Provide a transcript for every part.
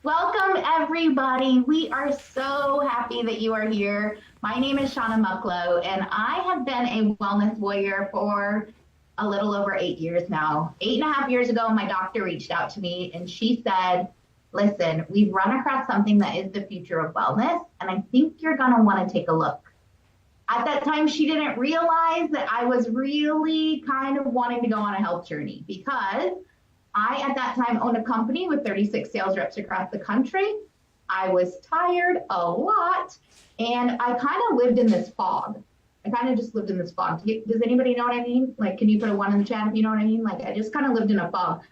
Welcome, everybody. We are so happy that you are here. My name is Shauna Mucklow, and I have been a wellness warrior for a little over 8 years now. 8.5 years ago, my doctor reached out to me and she said, listen, we've run across something that is the future of wellness, and I think you're going to want to take a look. At that time, she didn't realize that I was really kind of wanting to go on a health journey because I, at that time, owned a company with 36 sales reps across the country. I was tired a lot and I kind of lived in this fog. I kind of just lived in this fog. Does anybody know what I mean? Like, can you put a one in the chat if you know what I mean? Like, I just kind of lived in a fog.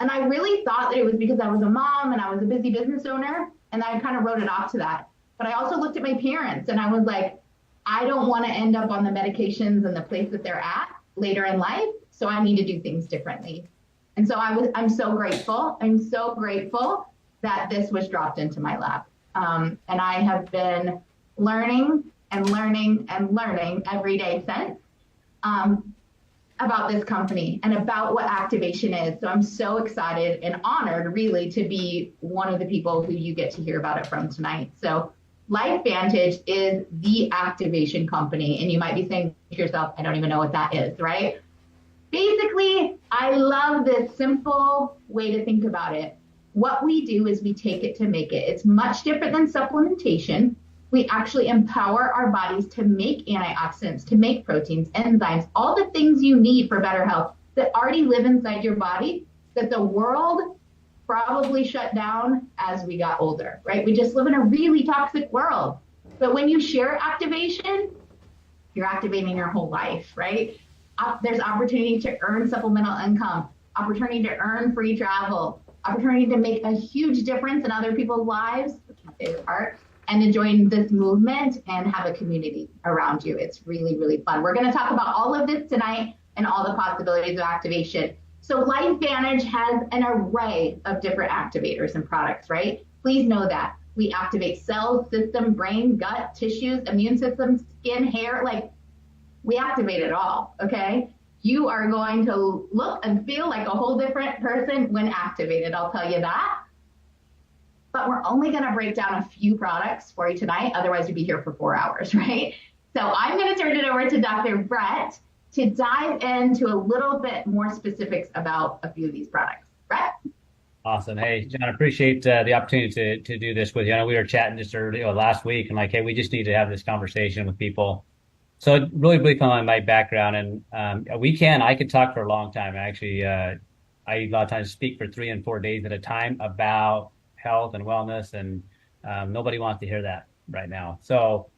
And I really thought that it was because I was a mom and I was a busy business owner. And I kind of wrote it off to that. But I also looked at my parents and I was like, I don't want to end up on the medications and the place that they're at later in life. So I need to do things differently. And so I'm so grateful. I'm so grateful that this was dropped into my lap. And I have been learning and learning and learning every day since about this company and about what activation is. So I'm so excited and honored really to be one of the people who you get to hear about it from tonight. So LifeVantage is the activation company. And you might be saying to yourself, I don't even know what that is, right? Basically, I love this simple way to think about it. What we do is we take it to make it. It's much different than supplementation. We actually empower our bodies to make antioxidants, to make proteins, enzymes, all the things you need for better health that already live inside your body that the world probably shut down as we got older, right? We just live in a really toxic world. But when you share activation, you're activating your whole life, right? There's opportunity to earn supplemental income, opportunity to earn free travel, opportunity to make a huge difference in other people's lives, which is my favorite part, and to join this movement and have a community around you. It's really, really fun. We're going to talk about all of this tonight and all the possibilities of activation. So LifeVantage has an array of different activators and products, right? Please know that. We activate cells, system, brain, gut, tissues, immune system, skin, hair, like we activate it all, okay? You are going to look and feel like a whole different person when activated, I'll tell you that. But we're only gonna break down a few products for you tonight, otherwise you'd be here for 4 hours, right? So I'm gonna turn it over to Dr. Brett to dive into a little bit more specifics about a few of these products. Brett? Awesome. Hey, John, I appreciate the opportunity to do this with you. I know we were chatting just earlier last week and like, hey, we just need to have this conversation with people. So really brief on my background and I could talk for a long time. Actually, I a lot of times speak for 3 and 4 days at a time about health and wellness, and nobody wants to hear that right now. So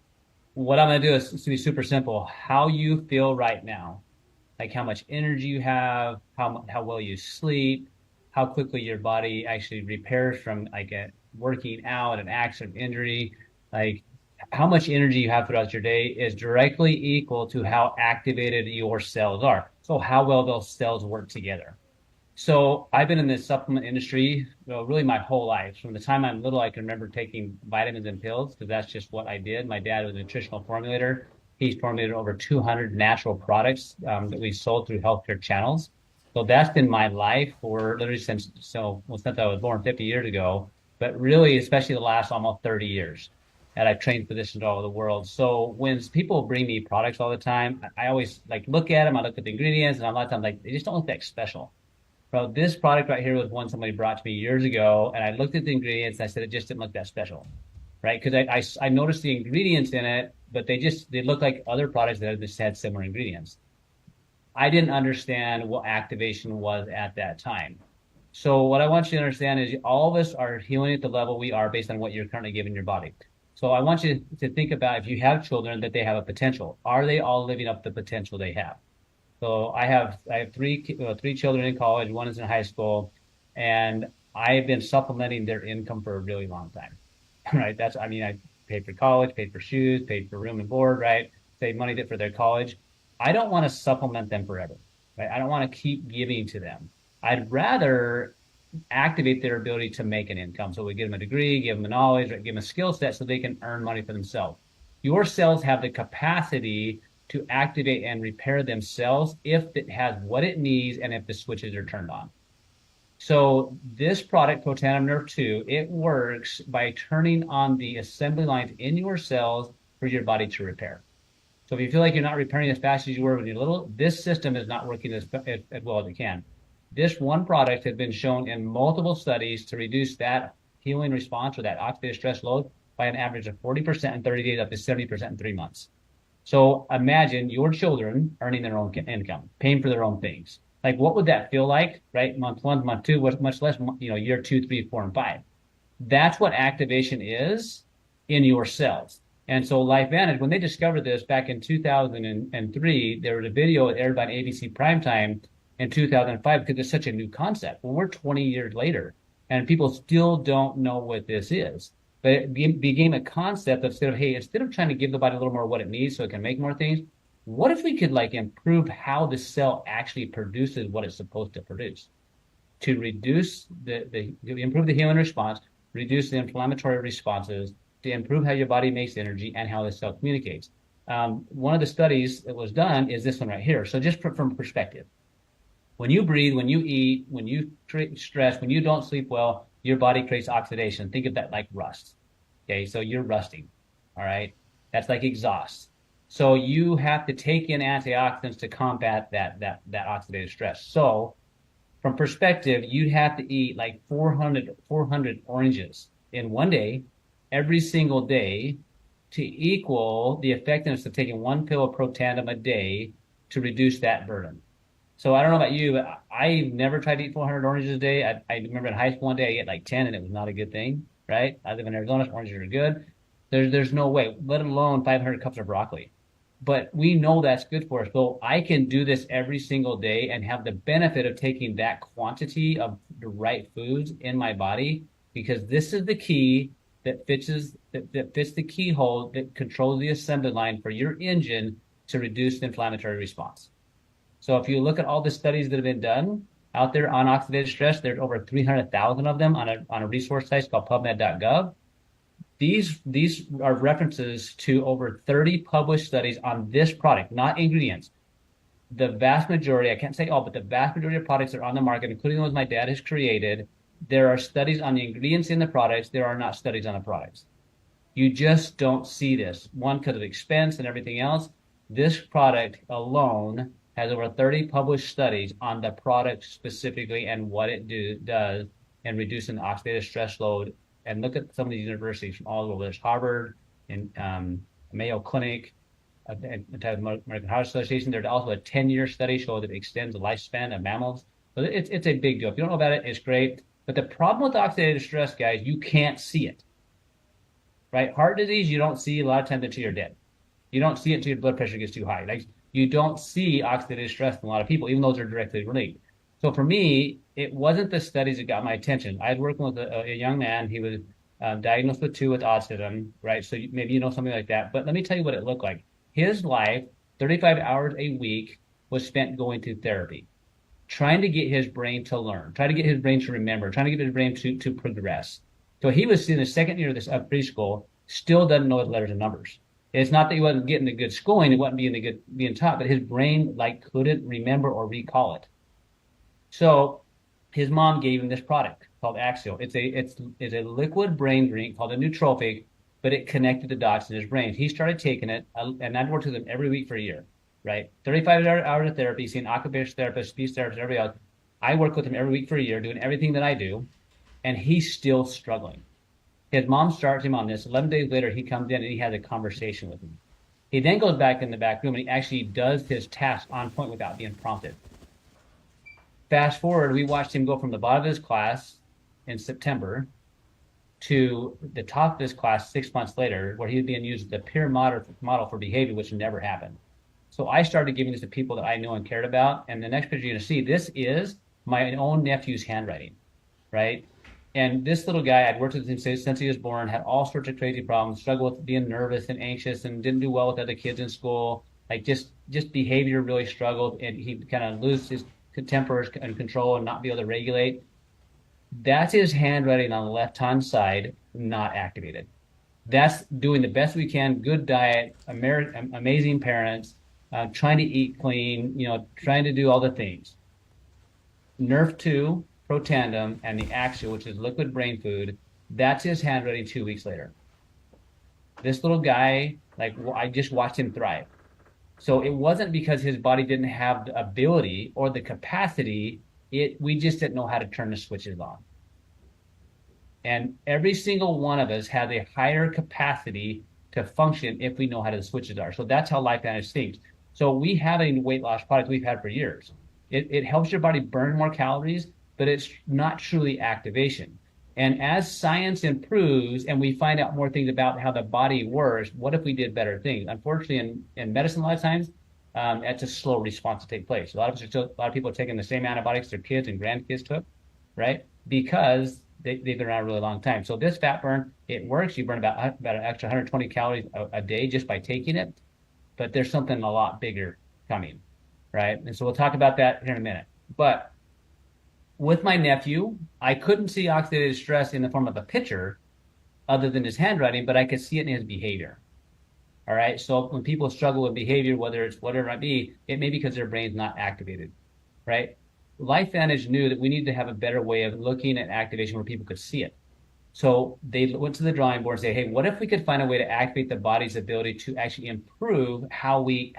what I'm going to do is to be super simple. How you feel right now, like how much energy you have, how well you sleep, how quickly your body actually repairs from like a working out, an accident, injury, like how much energy you have throughout your day is directly equal to how activated your cells are. So how well those cells work together. So I've been in the supplement industry, really my whole life. From the time I'm little, I can remember taking vitamins and pills because that's just what I did. My dad was a nutritional formulator. He's formulated over 200 natural products that we sold through healthcare channels. So that's been my life for literally since I was born 50 years ago, but really, especially the last almost 30 years. And I've trained physicians all over the world. So when people bring me products all the time, I always like look at them. I look at the ingredients, and a lot of times like they just don't look that special. Bro, this product right here was one somebody brought to me years ago, and I looked at the ingredients and I said it just didn't look that special, right? Because I noticed the ingredients in it, but they look like other products that just had similar ingredients. I didn't understand what activation was at that time. So what I want you to understand is all of us are healing at the level we are based on what you're currently giving your body. So I want you to think about if you have children that they have a potential. Are they all living up to the potential they have? So I have three children in college. One is in high school, and I've been supplementing their income for a really long time. Right? I paid for college, paid for shoes, paid for room and board. Right? Saved money for their college. I don't want to supplement them forever. Right? I don't want to keep giving to them. I'd rather activate their ability to make an income. So we give them a degree, give them a knowledge, right? Give them a skill set so they can earn money for themselves. Your cells have the capacity to activate and repair themselves if it has what it needs and if the switches are turned on. So this product, Protandim Nerve 2, it works by turning on the assembly lines in your cells for your body to repair. So if you feel like you're not repairing as fast as you were when you're little, this system is not working as well as it can. This one product has been shown in multiple studies to reduce that healing response or that oxidative stress load by an average of 40% in 30 days up to 70% in 3 months. So imagine your children earning their own income, paying for their own things. Like, what would that feel like, right? Month one, month two, was much less, year two, three, four, and five. That's what activation is in your cells. And so LifeVantage, when they discovered this back in 2003, there was a video aired by ABC Primetime in 2005 because it's such a new concept. Well, we're 20 years later, and people still don't know what this is. But it became a concept of instead of trying to give the body a little more what it needs so it can make more things, what if we could like improve how the cell actually produces what it's supposed to produce to reduce improve the healing response, reduce the inflammatory responses, to improve how your body makes energy and how the cell communicates. One of the studies that was done is this one right here. So just from perspective, when you breathe, when you eat, when you create stress, when you don't sleep well, your body creates oxidation. Think of that like rust. Okay, so you're rusting. All right, that's like exhaust. So you have to take in antioxidants to combat that oxidative stress. So from perspective, you'd have to eat like 400 oranges in one day, every single day, to equal the effectiveness of taking one pill of Protandim a day to reduce that burden. So I don't know about you, but I never tried to eat 400 oranges a day. I remember in high school one day I ate like 10 and it was not a good thing, right? I live in Arizona, oranges are good. There's no way, let alone 500 cups of broccoli. But we know that's good for us. So I can do this every single day and have the benefit of taking that quantity of the right foods in my body because this is the key that fits the keyhole that controls the assembly line for your engine to reduce the inflammatory response. So if you look at all the studies that have been done out there on oxidative stress, there's over 300,000 of them on a resource site called PubMed.gov. These are references to over 30 published studies on this product, not ingredients. The vast majority, I can't say all, but the vast majority of products that are on the market, including the ones my dad has created, there are studies on the ingredients in the products. There are not studies on the products. You just don't see this. One, because of expense and everything else. This product alone has over 30 published studies on the product specifically and what it does in reducing the oxidative stress load. And look at some of these universities from all over. There's Harvard and Mayo Clinic, American Heart Association. There's also a 10-year study showing that it extends the lifespan of mammals. So it's a big deal. If you don't know about it, it's great. But the problem with oxidative stress, guys, you can't see it. Right? Heart disease, you don't see a lot of times until you're dead. You don't see it until your blood pressure gets too high. Like you don't see oxidative stress in a lot of people, even those are directly related. So for me, it wasn't the studies that got my attention. I was working with a young man. He was diagnosed with autism, right? So maybe you know something like that. But let me tell you what it looked like. His life, 35 hours a week, was spent going to therapy, trying to get his brain to learn, trying to get his brain to remember, trying to get his brain to progress. So he was in the second year of preschool, still doesn't know his letters and numbers. It's not that he wasn't getting the good schooling, it wasn't being taught, but his brain like couldn't remember or recall it. So his mom gave him this product called Axial. It's a liquid brain drink called a nootropic, but it connected the dots in his brain. He started taking it, and I'd worked with him every week for a year, right? 35 hours of therapy, seeing occupational therapists, speech therapists, everybody else. I worked with him every week for a year, doing everything that I do, and he's still struggling. His mom starts him on this. 11 days later, he comes in and he has a conversation with me. He then goes back in the back room and he actually does his task on point without being prompted. Fast forward, we watched him go from the bottom of his class in September to the top of his class 6 months later, where he was being used as a peer model for behavior, which never happened. So I started giving this to people that I knew and cared about. And the next picture you're going to see, this is my own nephew's handwriting, right? And this little guy, I'd worked with him since he was born, had all sorts of crazy problems, struggled with being nervous and anxious and didn't do well with other kids in school. Like just behavior really struggled, and he kind of lose his temper and control and not be able to regulate. That's his handwriting on the left-hand side, not activated. That's doing the best we can, good diet, amazing parents, trying to eat clean, trying to do all the things. Nerve 2 Protandim, and the Axia, which is liquid brain food, that's his handwriting 2 weeks later. This little guy, like I just watched him thrive. So it wasn't because his body didn't have the ability or the capacity. We just didn't know how to turn the switches on. And every single one of us has a higher capacity to function if we know how the switches are. So that's how LifeVantage thinks. So we have a weight loss product we've had for years. It helps your body burn more calories, but it's not truly activation. And as science improves and we find out more things about how the body works, what if we did better things? Unfortunately, in medicine, a lot of times, it's a slow response to take place. A lot of people are taking the same antibiotics their kids and grandkids took, right? Because they've been around a really long time. So this fat burn, it works. You burn about an extra 120 calories a day just by taking it, but there's something a lot bigger coming, right? And so we'll talk about that here in a minute. But with my nephew, I couldn't see oxidative stress in the form of a picture other than his handwriting, but I could see it in his behavior. All right. So when people struggle with behavior, whether it's whatever it might be, it may be because their brain's not activated, right? LifeVantage knew that we needed to have a better way of looking at activation where people could see it. So they went to the drawing board and say, hey, what if we could find a way to activate the body's ability to actually improve how we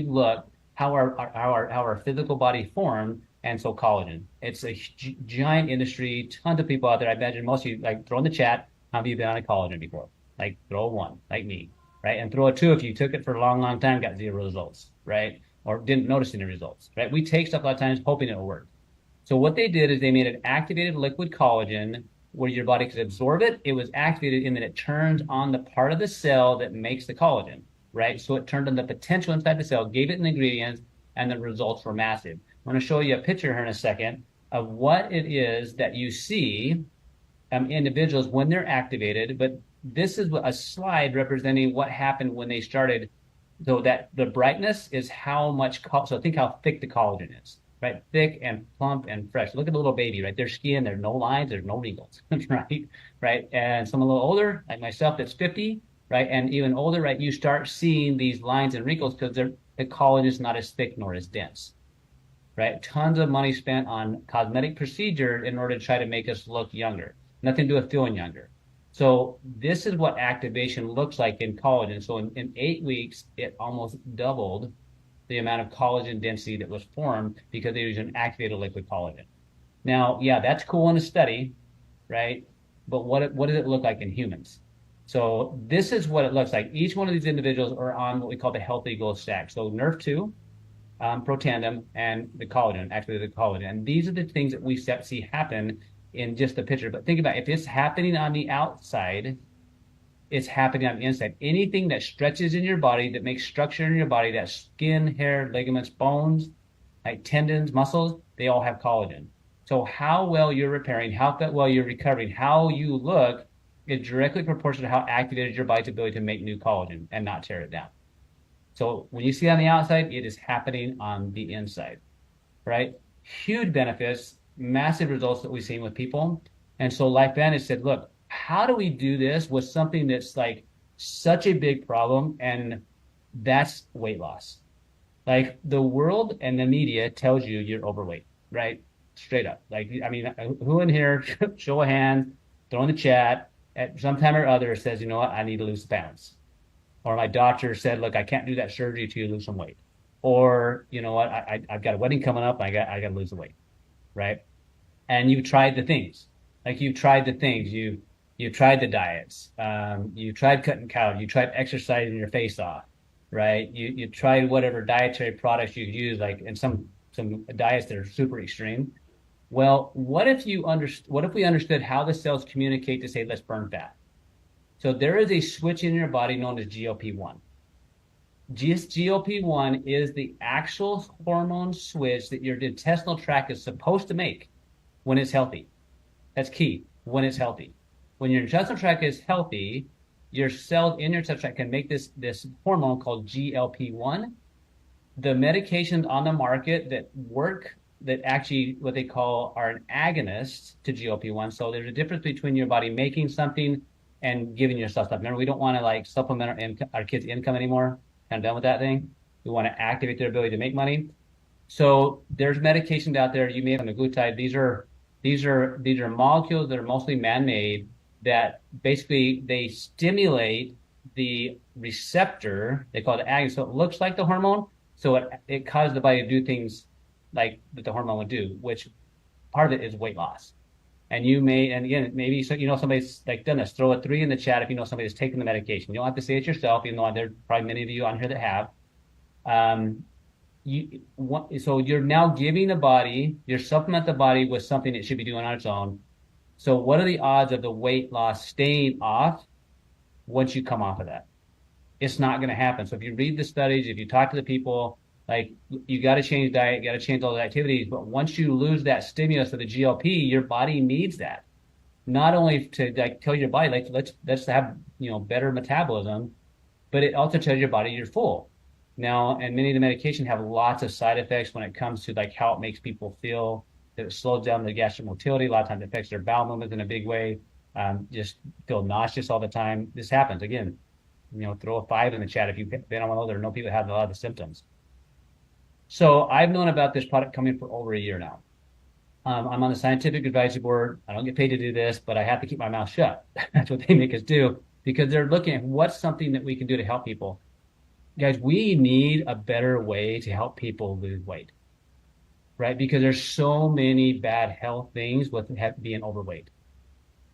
look, how our physical body formed, and so collagen. It's a giant industry, tons of people out there. I imagine most of you, like, throw in the chat, how have you been on a collagen before? Like, throw a one, like me, right? And throw a two if you took it for a long, long time, got zero results, right? Or didn't notice any results, right? We take stuff a lot of times hoping it'll work. So what they did is they made an activated liquid collagen where your body could absorb it. It was activated in that it turns on the part of the cell that makes the collagen, right? So it turned on the potential inside the cell, gave it an ingredient, and the results were massive. I'm going to show you a picture here in a second of what it is that you see individuals when they're activated. But this is a slide representing what happened when they started. So that the brightness is how much, so think how thick the collagen is, right? Thick and plump and fresh. Look at the little baby, right? Their skin, there's no lines, there's no wrinkles, right? Right. And some a little older, like myself, that's 50, right? And even older, right? You start seeing these lines and wrinkles because the collagen is not as thick nor as dense, right? Tons of money spent on cosmetic procedure in order to try to make us look younger. Nothing to do with feeling younger. So this is what activation looks like in collagen. So in 8 weeks, it almost doubled the amount of collagen density that was formed because they used an activated liquid collagen. Now, yeah, that's cool in a study, right? But what does it look like in humans? So this is what it looks like. Each one of these individuals are on what we call the healthy goal stack. So NERV2, Protandim, and the collagen, actually the collagen. And these are the things that we see happen in just the picture. But think about it. If it's happening on the outside, it's happening on the inside. Anything that stretches in your body, that makes structure in your body, that skin, hair, ligaments, bones, like tendons, muscles, they all have collagen. So how well you're repairing, how well you're recovering, how you look is directly proportional to how activated your body's ability to make new collagen and not tear it down. So when you see it on the outside, it is happening on the inside, right? Huge benefits, massive results that we've seen with people. And so LifeVantage said, look, how do we do this with something that's like such a big problem? And that's weight loss. Like the world and the media tells you you're overweight, right? Straight up. Like, I mean, who in here, show a hand, throw in the chat, at some time or other says, you know what, I need to lose pounds. Or my doctor said, look, I can't do that surgery till you lose some weight. Or, you know what, I've got a wedding coming up, I got to lose the weight, right? And you've tried the things. Like you've tried the things. You tried the diets. You tried cutting calories. You tried exercising your face off, right? You tried whatever dietary products you could use, like in some diets that are super extreme. Well, what if we understood how the cells communicate to say, let's burn fat? So there is a switch in your body known as GLP-1. GLP-1 is the actual hormone switch that your intestinal tract is supposed to make when it's healthy. That's key, when it's healthy. When your intestinal tract is healthy, your cells in your intestinal tract can make this hormone called GLP-1. The medications on the market that work, that actually what they call are an agonist to GLP-1. So there's a difference between your body making something and giving yourself stuff. Remember, we don't want to like supplement our kids' income anymore. Kind of done with that thing. We want to activate their ability to make money. So there's medications out there. You may have glutide. These are molecules that are mostly man-made that basically they stimulate the receptor. They call it agonist. So it looks like the hormone. So it causes the body to do things like that the hormone would do, which part of it is weight loss. And again, maybe so somebody's like done this. Throw a 3 in the chat if you know somebody that's taking the medication. You don't have to say it yourself, even though there are probably many of you on here that have. Um, so you're now giving the body, you supplement the body with something it should be doing on its own. So what are the odds of the weight loss staying off once you come off of that? It's not going to happen. So if you read the studies, if you talk to the people, like you got to change diet, you got to change all the activities. But once you lose that stimulus of the GLP, your body needs that. Not only to like tell your body, like let's have better metabolism, but it also tells your body you're full. Now, and many of the medication have lots of side effects when it comes to like how it makes people feel. That it slows down the gastric motility. A lot of times it affects their bowel movements in a big way. Just feel nauseous all the time. This happens again. Throw a 5 in the chat if you've been on one of those. There are no people that have a lot of the symptoms. So I've known about this product coming for over a year now. I'm on the scientific advisory board. I don't get paid to do this, but I have to keep my mouth shut. That's what they make us do because they're looking at what's something that we can do to help people. Guys, we need a better way to help people lose weight, right? Because there's so many bad health things with being overweight.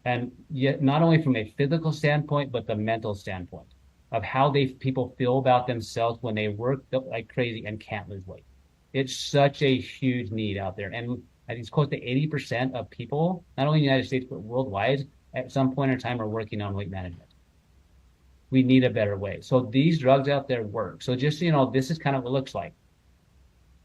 And yet, not only from a physical standpoint, but the mental standpoint of how people feel about themselves when they work like crazy and can't lose weight. It's such a huge need out there. And I think it's close to 80% of people, not only in the United States, but worldwide, at some point in time are working on weight management. We need a better way. So these drugs out there work. So just so you know, this is kind of what it looks like.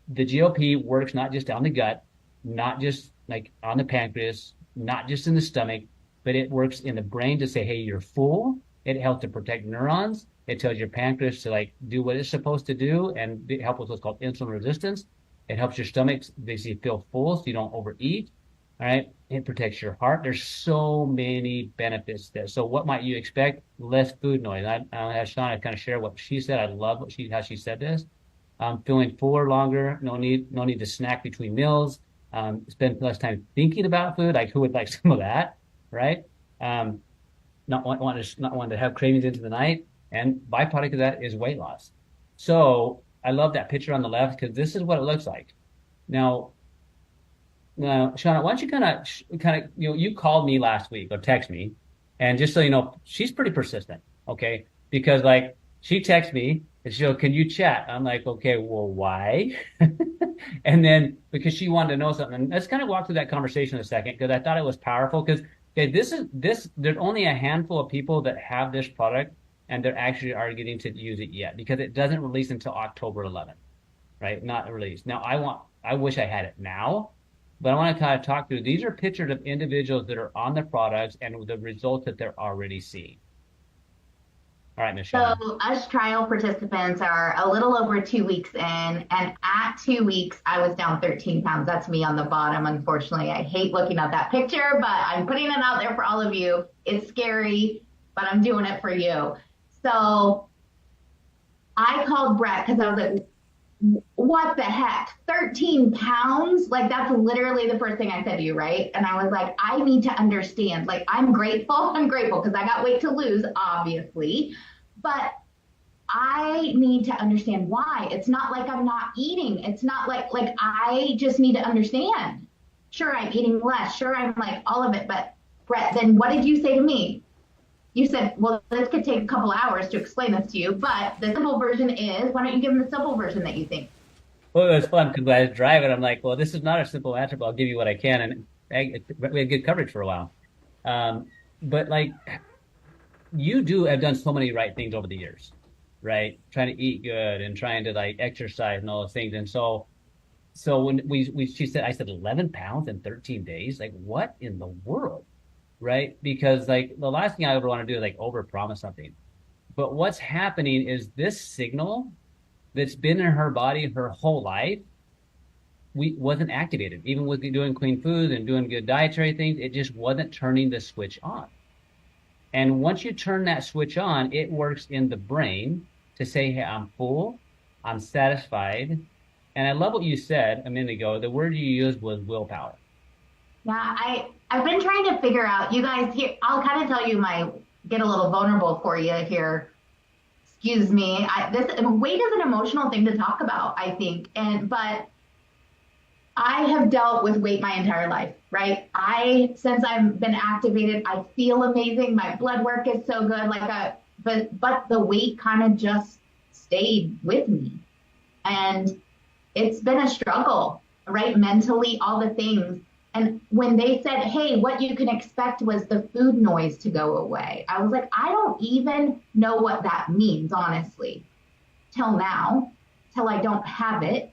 The GLP works not just on the gut, not just like on the pancreas, not just in the stomach, but it works in the brain to say, hey, you're full. It helps to protect neurons. It tells your pancreas to like do what it's supposed to do and help with what's called insulin resistance. It helps your stomach basically feel full so you don't overeat. All right. It protects your heart. There's so many benefits there. So what might you expect? Less food noise. I'll have Shauna kind of share what she said. I love how she said this. Feeling fuller longer. No need to snack between meals. Spend less time thinking about food. Like who would like some of that, right? Not want to have cravings into the night. And byproduct of that is weight loss. So I love that picture on the left because this is what it looks like. Now, Shauna, why don't you kind of, you called me last week or text me, and just so you know, she's pretty persistent, okay? Because like she texts me and she'll, can you chat? I'm like, okay, well, why? And then because she wanted to know something, and let's kind of walk through that conversation a second because I thought it was powerful. Because okay, there's only a handful of people that have this product, and they're actually are getting to use it yet because it doesn't release until October 11th, right? Not released. Now I wish I had it now. But I want to kind of talk through, these are pictures of individuals that are on the products and the results that they're already seeing. All right, Michelle. So us trial participants are a little over 2 weeks in, and at 2 weeks, I was down 13 pounds. That's me on the bottom, unfortunately. I hate looking at that picture, but I'm putting it out there for all of you. It's scary, but I'm doing it for you. So I called Brett because I was like, what the heck? 13 pounds? Like, that's literally the first thing I said to you, right? And I was like, I need to understand. Like, I'm grateful because I got weight to lose, obviously. But I need to understand why. It's not like I'm not eating. It's not like I just need to understand. Sure, I'm eating less. Sure, I'm like all of it. But Brett, then what did you say to me? You said, well, this could take a couple hours to explain this to you, but the simple version is, why don't you give them the simple version that you think? Well, it was fun because I was driving. I'm like, well, this is not a simple answer, but I'll give you what I can. And we had good coverage for a while. But like, you have done so many right things over the years, right? Trying to eat good and trying to like exercise and all those things. And so when she said, I said 11 pounds in 13 days, like what in the world? Right? Because like the last thing I ever want to do is like overpromise something. But what's happening is this signal that's been in her body her whole life wasn't activated. Even with doing clean food and doing good dietary things, it just wasn't turning the switch on. And once you turn that switch on, it works in the brain to say, hey, I'm full, I'm satisfied, And I love what you said a minute ago. The word you used was willpower. Yeah, I've been trying to figure out, you guys here, I'll kind of tell you get a little vulnerable for you here. Excuse me. This weight is an emotional thing to talk about, I think. But I have dealt with weight my entire life, right? Since I've been activated, I feel amazing. My blood work is so good. But the weight kind of just stayed with me. And it's been a struggle, right? Mentally, all the things. And when they said, hey, what you can expect was the food noise to go away, I was like, I don't even know what that means, honestly, till now, till I don't have it.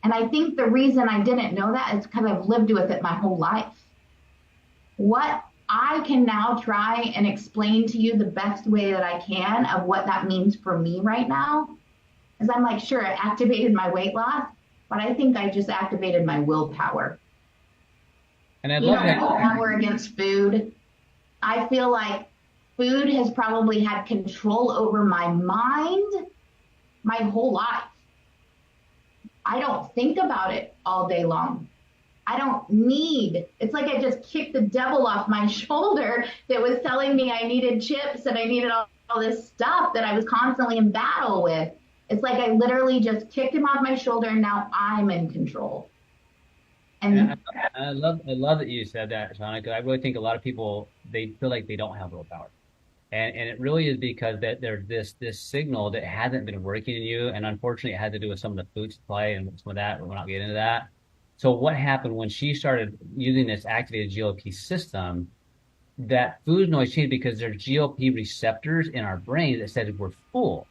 And I think the reason I didn't know that is because I've lived with it my whole life. What I can now try and explain to you the best way that I can of what that means for me right now is I'm like, sure, it activated my weight loss, but I think I just activated my willpower. And I love that. Willpower against food. I feel like food has probably had control over my mind my whole life. I don't think about it all day long. I don't need, it's like I just kicked the devil off my shoulder that was telling me I needed chips and I needed all this stuff that I was constantly in battle with. It's like I literally just kicked him off my shoulder and now I'm in control. And I love that you said that, Shauna, because I really think a lot of people, they feel like they don't have willpower. And it really is because that there's this signal that hasn't been working in you. And unfortunately, it had to do with some of the food supply and some of that. We're not getting into that. So what happened when she started using this activated GLP system, that food noise changed because there's GLP receptors in our brain that said we're full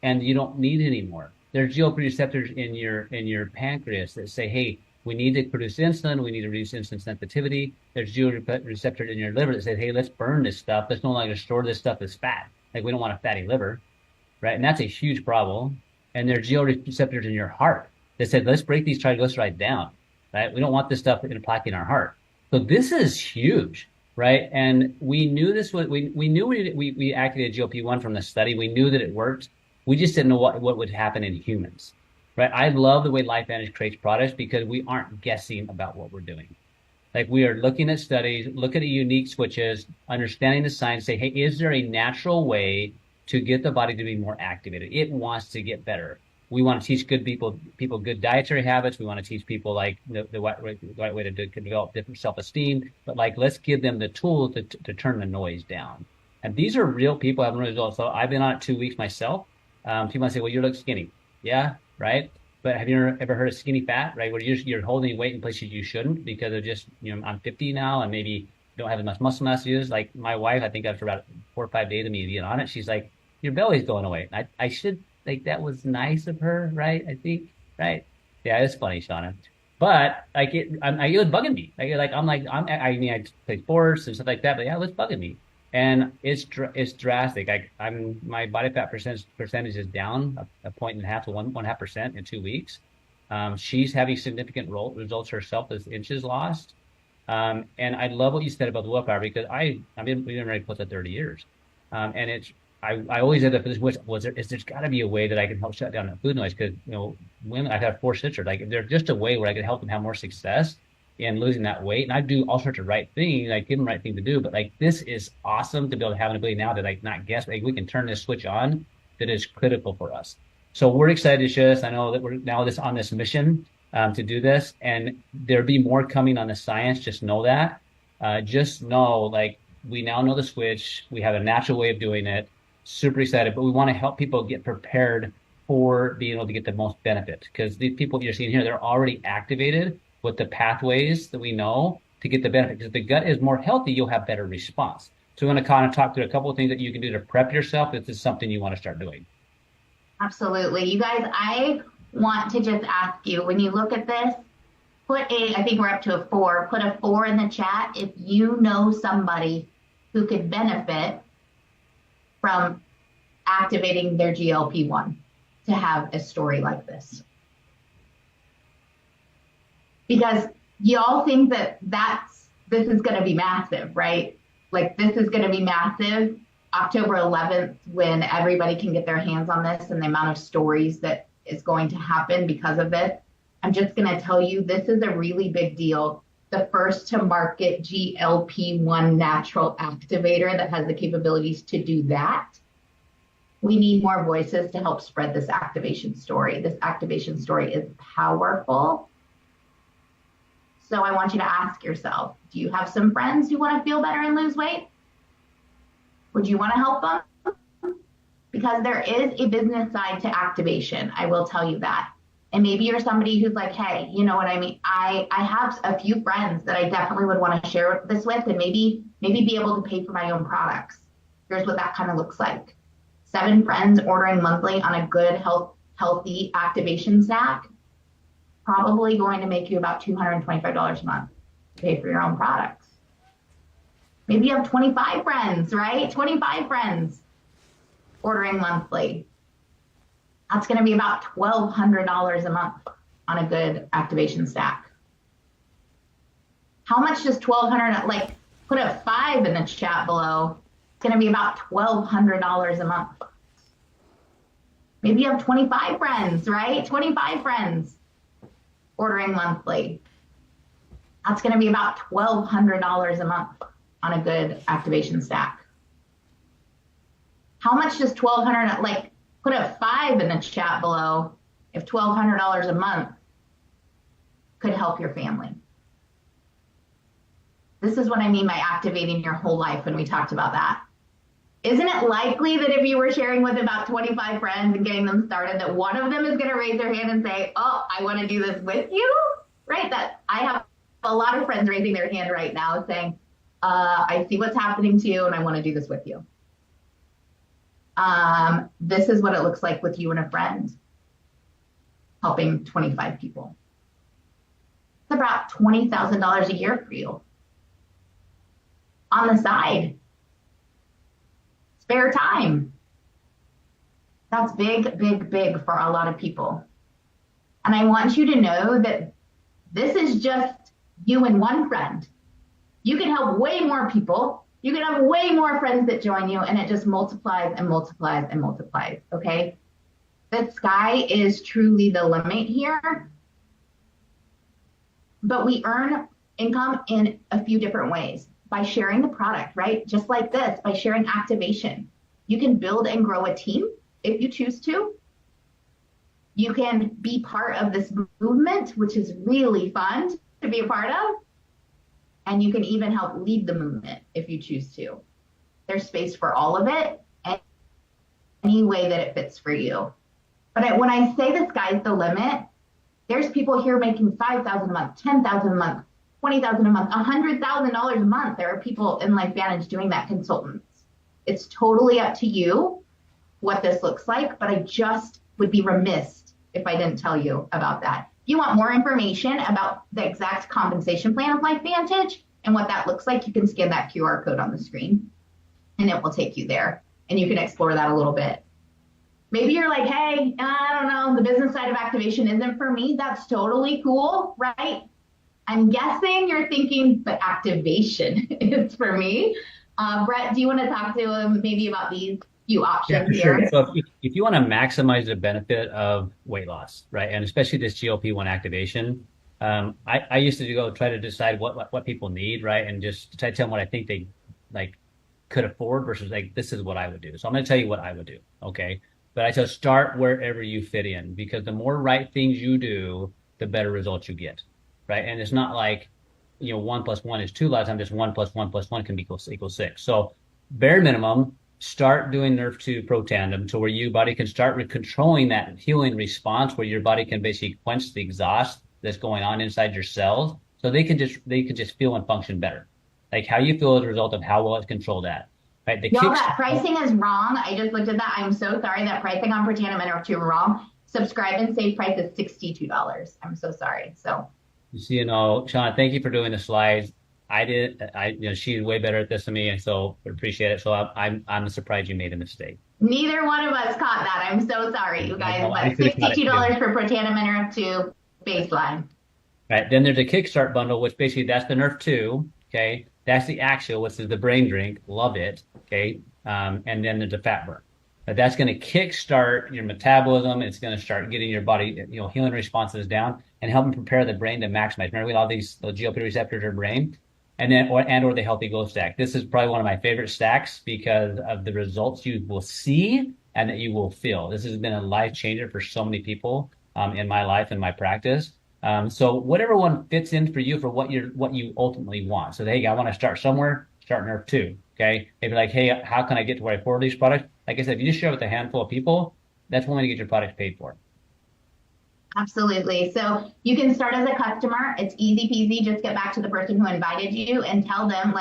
and you don't need any more. There's GLP receptors in your pancreas that say, hey, we need to produce insulin. We need to reduce insulin sensitivity. There's GLP receptors in your liver that say, hey, let's burn this stuff. Let's no longer store this stuff as fat. Like we don't want a fatty liver, right? And that's a huge problem. And there's GLP receptors in your heart that said, let's break these triglycerides down, right? We don't want this stuff in a plaque in our heart. So this is huge, right? And we knew this was, we knew we activated GLP-1 from the study. We knew that it worked. We just didn't know what would happen in humans. Right. I love the way LifeVantage creates products because we aren't guessing about what we're doing. Like we are looking at studies, look at the unique switches, understanding the science, say, hey, is there a natural way to get the body to be more activated? It wants to get better. We want to teach good people good dietary habits. We want to teach people like the right way to develop different self-esteem. But like, let's give them the tools to turn the noise down. And these are real people having results. So I've been on it 2 weeks myself. People might say, well, you look skinny. Yeah. Right. But have you ever heard of skinny fat, right? Where you're holding weight in places you shouldn't because of just, I'm 50 now and maybe don't have as much muscle mass to use. Like my wife, I think after about 4 or 5 days of me being on it, she's like, your belly's going away. I should think that was nice of her, right? I think, right? Yeah, it's funny, Shauna. But like it was bugging me. I play sports and stuff like that, but yeah, it was bugging me. And it's drastic. My body fat percentage is down a point and a half to 1.5% in 2 weeks. She's having significant results herself as inches lost. And I love what you said about the willpower because we've been married close to 30 years. And I always end up with this, there's got to be a way that I can help shut down that food noise because, women, I've had 4 sisters, like there's just a way where I can help them have more success in losing that weight. And I do all sorts of right things, like give them the right thing to do. But like, this is awesome to be able to have an ability now to like not guess, like we can turn this switch on that is critical for us. So we're excited to share this. I know that we're now on this mission to do this and there'll be more coming on the science. Just know that, just know, like we now know the switch. We have a natural way of doing it. Super excited, but we want to help people get prepared for being able to get the most benefit because these people you're seeing here, they're already activated with the pathways that we know to get the benefit. Because if the gut is more healthy, you'll have better response. So we're going to kind of talk through a couple of things that you can do to prep yourself if this is something you want to start doing. Absolutely. You guys, I want to just ask you, when you look at this, I think we're up to a 4, put a 4 in the chat if you know somebody who could benefit from activating their GLP-1 to have a story like this. Because y'all think that this is going to be massive, right? Like this is going to be massive October 11th when everybody can get their hands on this and the amount of stories that is going to happen because of this. I'm just going to tell you, this is a really big deal. The first to market GLP-1 natural activator that has the capabilities to do that. We need more voices to help spread this activation story. This activation story is powerful. So I want you to ask yourself, do you have some friends who want to feel better and lose weight? Would you want to help them? Because there is a business side to activation. I will tell you that. And maybe you're somebody who's like, hey, you know what I mean? I have a few friends that I definitely would want to share this with and maybe be able to pay for my own products. Here's what that kind of looks like. 7 friends ordering monthly on a good, healthy activation snack, probably going to make you about $225 a month to pay for your own products. Maybe you have 25 friends, right? 25 friends ordering monthly. That's going to be about $1,200 a month on a good activation stack. How much does $1,200, like put a 5 in the chat below. It's going to be about $1,200 a month. Maybe you have 25 friends, right? 25 friends ordering monthly. That's going to be about $1,200 a month on a good activation stack. How much does $1,200, like put a 5 in the chat below if $1,200 a month could help your family. This is what I mean by activating your whole life when we talked about that. Isn't it likely that if you were sharing with about 25 friends and getting them started, that one of them is going to raise their hand and say, oh, I want to do this with you? Right? That I have a lot of friends raising their hand right now saying, I see what's happening to you and I want to do this with you. This is what it looks like with you and a friend helping 25 people. It's about $20,000 a year for you. On the side. Spare time. That's big, big, big for a lot of people. And I want you to know that this is just you and one friend. You can help way more people. You can have way more friends that join you, and it just multiplies and multiplies and multiplies, okay? The sky is truly the limit here. But we earn income in a few different ways. By sharing the product, right? Just like this, by sharing activation. You can build and grow a team if you choose to. You can be part of this movement, which is really fun to be a part of. And you can even help lead the movement if you choose to. There's space for all of it, any way that it fits for you. But when I say the sky's the limit, there's people here making $5,000 a month, $10,000 a month, $20,000 a month, $100,000 a month. There are people in LifeVantage doing that, consultants. It's totally up to you what this looks like, but I just would be remiss if I didn't tell you about that. If you want more information about the exact compensation plan of LifeVantage and what that looks like, you can scan that QR code on the screen and it will take you there and you can explore that a little bit. Maybe you're like, hey, I don't know, the business side of activation isn't for me. That's totally cool, right? I'm guessing you're thinking, but activation is for me. Brett, do you want to talk to him maybe about these few options Yeah, for here? sure. So if you want to maximize the benefit of weight loss, right, and especially this GLP-1 activation, I used to go try to decide what people need, right, and just try to tell them what I think they like could afford versus like this is what I would do. So I'm going to tell you what I would do, okay? But I tell start wherever you fit in because the more right things you do, the better results you get. Right. And it's not like, 1 + 1 is 2. A lot of times just 1 + 1 + 1 can equal 6. So bare minimum, start doing Nerve 2 Pro Tandem to where your body can start controlling that healing response where your body can basically quench the exhaust that's going on inside your cells. So they can just feel and function better. Like how you feel as a result of how well it's controlled at. Right. Y'all, that pricing is wrong. I just looked at that. I'm so sorry. That pricing on Pro Tandem and Nerve 2 wrong. Subscribe and save price is $62. I'm so sorry. So. Shauna, thank you for doing the slides. She's way better at this than me, and so I appreciate it. So I'm surprised you made a mistake. Neither one of us caught that. I'm so sorry, you guys. But $62 for Pro Tandem and Nerve 2 baseline. Right. Then there's a Kickstart bundle, which basically that's the Nerve 2. Okay. That's the Axial, which is the brain drink. Love it. Okay. And then there's a fat burn. but that's going to kickstart your metabolism. It's going to start getting your body, healing responses down and helping prepare the brain to maximize. Remember, we have all these GLP receptors in our brain, and then or the healthy glow stack. This is probably one of my favorite stacks because of the results you will see and that you will feel. This has been a life changer for so many people in my life and my practice. So whatever one fits in for you for what you ultimately want. So hey, I want to start somewhere, start Nerve 2. Okay. Maybe like, hey, how can I get to where I afford these products? Like I said, if you just share with a handful of people, that's one way to get your products paid for. Absolutely. So you can start as a customer. It's easy peasy. Just get back to the person who invited you and tell them,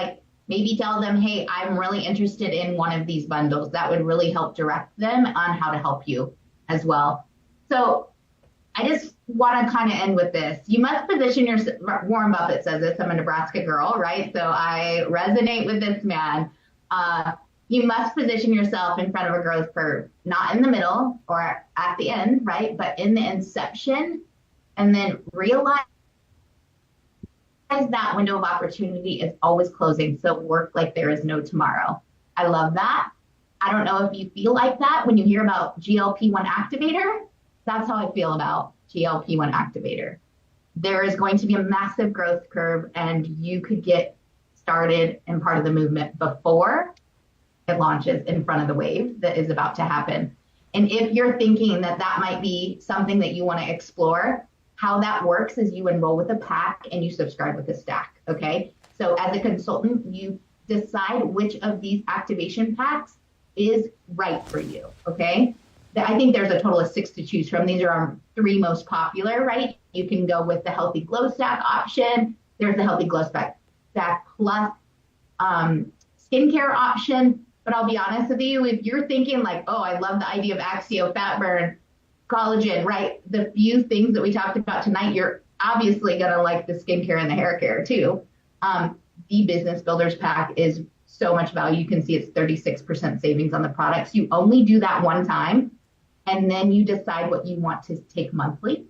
maybe tell them, hey, I'm really interested in one of these bundles. That would really help direct them on how to help you as well. So I just want to kind of end with this. You must position yourself, Warren Buffett says this, I'm a Nebraska girl, right? So I resonate with this man. You must position yourself in front of a growth curve, not in the middle or at the end, right? But in the inception, and then realize that window of opportunity is always closing. So work like there is no tomorrow. I love that. I don't know if you feel like that when you hear about GLP-1 activator. That's how I feel about GLP-1 activator. There is going to be a massive growth curve, and you could get started and part of the movement before it launches in front of the wave that is about to happen. And if you're thinking that that might be something that you want to explore, how that works is you enroll with a pack and you subscribe with a stack. Okay. So as a consultant, you decide which of these activation packs is right for you. Okay. I think there's a total of 6 to choose from. These are our 3 most popular, right? You can go with the Healthy Glow Stack option. There's the Healthy Glow Stack plus skincare option. But I'll be honest with you, if you're thinking like, oh, I love the idea of Axio, fat burn, collagen, right? The few things that we talked about tonight, you're obviously going to like the skincare and the hair care too. The Business Builders Pack is so much value. You can see it's 36% savings on the products. You only do that one time, and then you decide what you want to take monthly,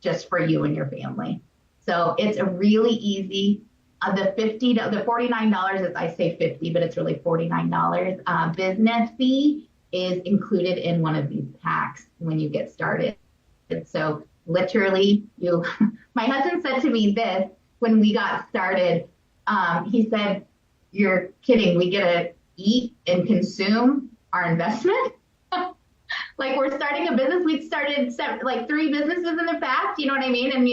just for you and your family. So it's a really easy. The $49 is, I say 50, but it's really $49. Business fee is included in one of these packs when you get started. And so literally, my husband said to me this when we got started. He said, "You're kidding. We get to eat and consume our investment." Like, we're starting a business. We'd started like 3 businesses in the past. You know what I mean? And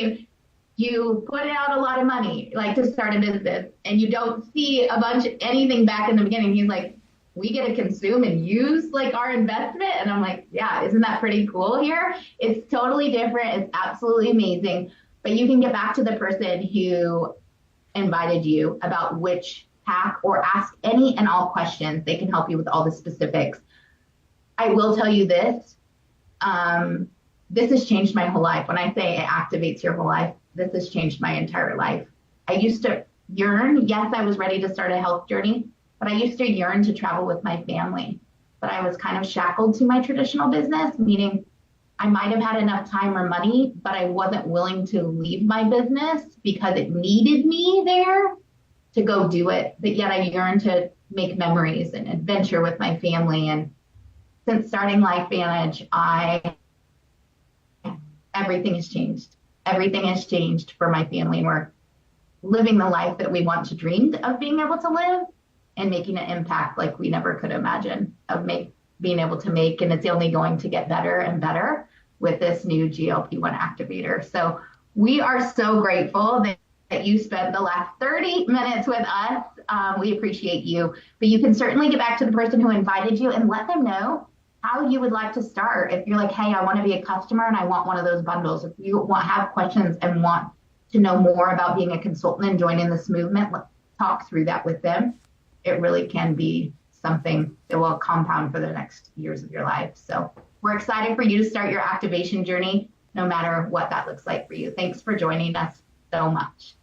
you put out a lot of money, like, to start a business, and you don't see anything back in the beginning. He's like, we get to consume and use like our investment. And I'm like, yeah, isn't that pretty cool here? It's totally different. It's absolutely amazing. But you can get back to the person who invited you about which pack, or ask any and all questions. They can help you with all the specifics. I will tell you this. This has changed my whole life. When I say it activates your whole life, this has changed my entire life. I used to yearn. Yes, I was ready to start a health journey, but I used to yearn to travel with my family. But I was kind of shackled to my traditional business, meaning I might have had enough time or money, but I wasn't willing to leave my business because it needed me there to go do it. But yet I yearned to make memories and adventure with my family. And since starting LifeVantage, everything has changed. Everything has changed for my family. And we're living the life that we want to dream of being able to live, and making an impact like we never could imagine being able to make. And it's only going to get better and better with this new GLP-1 activator. So we are so grateful that you spent the last 30 minutes with us. We appreciate you. But you can certainly get back to the person who invited you and let them know how you would like to start. If you're like, hey, I want to be a customer and I want one of those bundles. If you have questions and want to know more about being a consultant and joining this movement, let's talk through that with them. It really can be something that will compound for the next years of your life. So we're excited for you to start your activation journey, no matter what that looks like for you. Thanks for joining us so much.